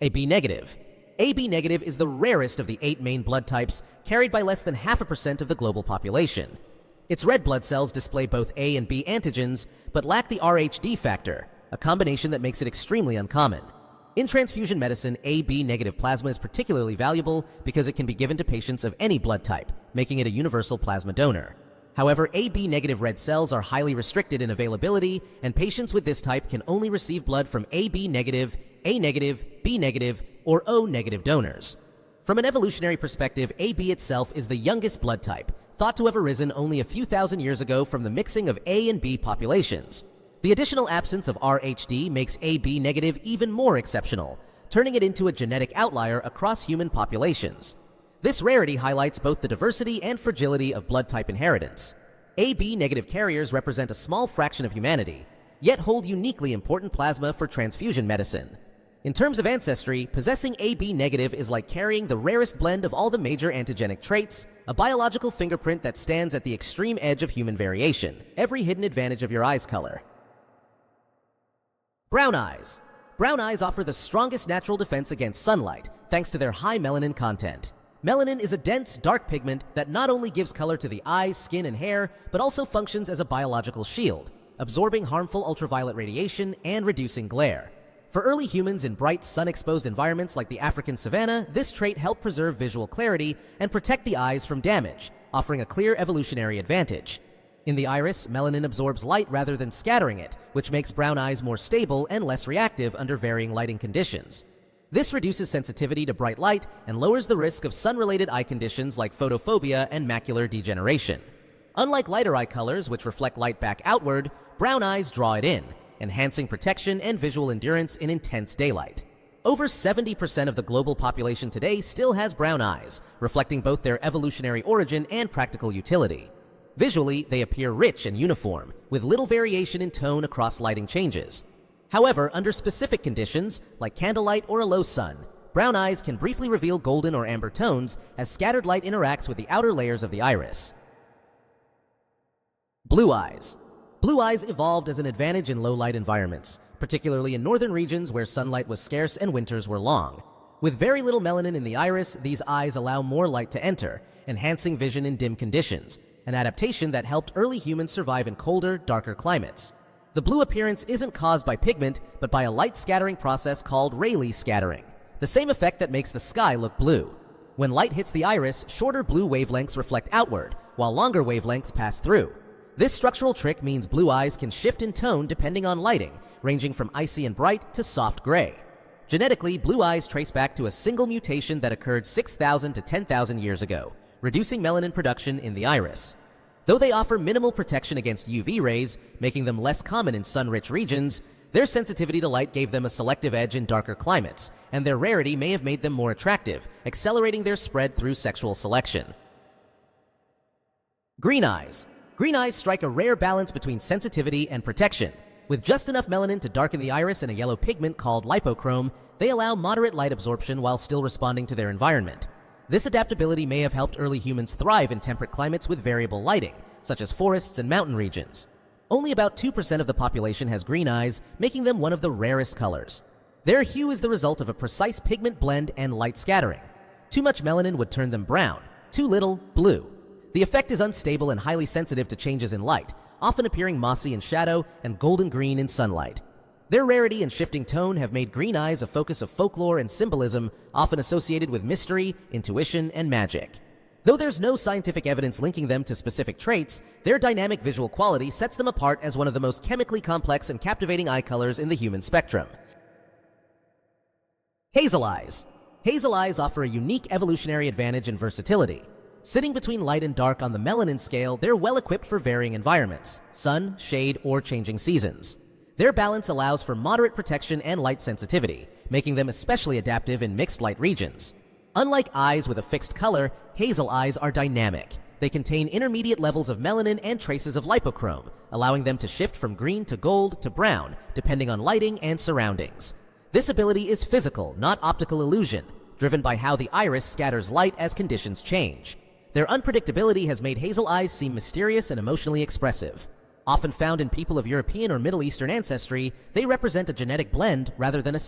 AB negative. AB negative is the rarest of the 8 main blood types, carried by less than 0.5% of the global population. Its red blood cells display both A and B antigens, but lack the Rhd factor, a combination that makes it extremely uncommon. In transfusion medicine, AB negative plasma is particularly valuable because it can be given to patients of any blood type, making it a universal plasma donor. However, AB negative red cells are highly restricted in availability, and patients with this type can only receive blood from AB negative, A negative, B negative, or O negative donors. From an evolutionary perspective, AB itself is the youngest blood type, thought to have arisen only a few thousand years ago from the mixing of A and B populations. The additional absence of Rhd makes AB negative even more exceptional, turning it into a genetic outlier across human populations. This rarity highlights both the diversity and fragility of blood type inheritance. AB negative carriers represent a small fraction of humanity, yet hold uniquely important plasma for transfusion medicine. In terms of ancestry, possessing AB negative is like carrying the rarest blend of all the major antigenic traits, a biological fingerprint that stands at the extreme edge of human variation, every hidden advantage of your eye's color. Brown eyes. Brown eyes offer the strongest natural defense against sunlight, thanks to their high melanin content. Melanin is a dense, dark pigment that not only gives color to the eyes, skin, and hair, but also functions as a biological shield, absorbing harmful ultraviolet radiation and reducing glare. For early humans in bright, sun-exposed environments like the African savanna, this trait helped preserve visual clarity and protect the eyes from damage, offering a clear evolutionary advantage. In the iris, melanin absorbs light rather than scattering it, which makes brown eyes more stable and less reactive under varying lighting conditions. This reduces sensitivity to bright light and lowers the risk of sun-related eye conditions like photophobia and macular degeneration. Unlike lighter eye colors, which reflect light back outward, brown eyes draw it in, enhancing protection and visual endurance in intense daylight. Over 70% of the global population today still has brown eyes, reflecting both their evolutionary origin and practical utility. Visually, they appear rich and uniform, with little variation in tone across lighting changes. However, under specific conditions, like candlelight or a low sun, brown eyes can briefly reveal golden or amber tones as scattered light interacts with the outer layers of the iris. Blue eyes. Blue eyes evolved as an advantage in low-light environments, particularly in northern regions where sunlight was scarce and winters were long. With very little melanin in the iris, these eyes allow more light to enter, enhancing vision in dim conditions, an adaptation that helped early humans survive in colder, darker climates. The blue appearance isn't caused by pigment, but by a light scattering process called Rayleigh scattering, the same effect that makes the sky look blue. When light hits the iris, shorter blue wavelengths reflect outward, while longer wavelengths pass through. This structural trick means blue eyes can shift in tone depending on lighting, ranging from icy and bright to soft gray. Genetically, blue eyes trace back to a single mutation that occurred 6,000 to 10,000 years ago, reducing melanin production in the iris. Though they offer minimal protection against UV rays, making them less common in sun-rich regions, their sensitivity to light gave them a selective edge in darker climates, and their rarity may have made them more attractive, accelerating their spread through sexual selection. Green eyes. Green eyes strike a rare balance between sensitivity and protection. With just enough melanin to darken the iris and a yellow pigment called lipochrome, they allow moderate light absorption while still responding to their environment. This adaptability may have helped early humans thrive in temperate climates with variable lighting, such as forests and mountain regions. Only about 2% of the population has green eyes, making them one of the rarest colors. Their hue is the result of a precise pigment blend and light scattering. Too much melanin would turn them brown, too little, blue. The effect is unstable and highly sensitive to changes in light, often appearing mossy in shadow and golden green in sunlight. Their rarity and shifting tone have made green eyes a focus of folklore and symbolism, often associated with mystery, intuition, and magic. Though there's no scientific evidence linking them to specific traits, their dynamic visual quality sets them apart as one of the most chemically complex and captivating eye colors in the human spectrum. Hazel eyes. Hazel eyes offer a unique evolutionary advantage in versatility. Sitting between light and dark on the melanin scale, they're well equipped for varying environments, sun, shade, or changing seasons. Their balance allows for moderate protection and light sensitivity, making them especially adaptive in mixed light regions. Unlike eyes with a fixed color, hazel eyes are dynamic. They contain intermediate levels of melanin and traces of lipochrome, allowing them to shift from green to gold to brown, depending on lighting and surroundings. This ability is physical, not optical illusion, driven by how the iris scatters light as conditions change. Their unpredictability has made hazel eyes seem mysterious and emotionally expressive. Often found in people of European or Middle Eastern ancestry, they represent a genetic blend rather than a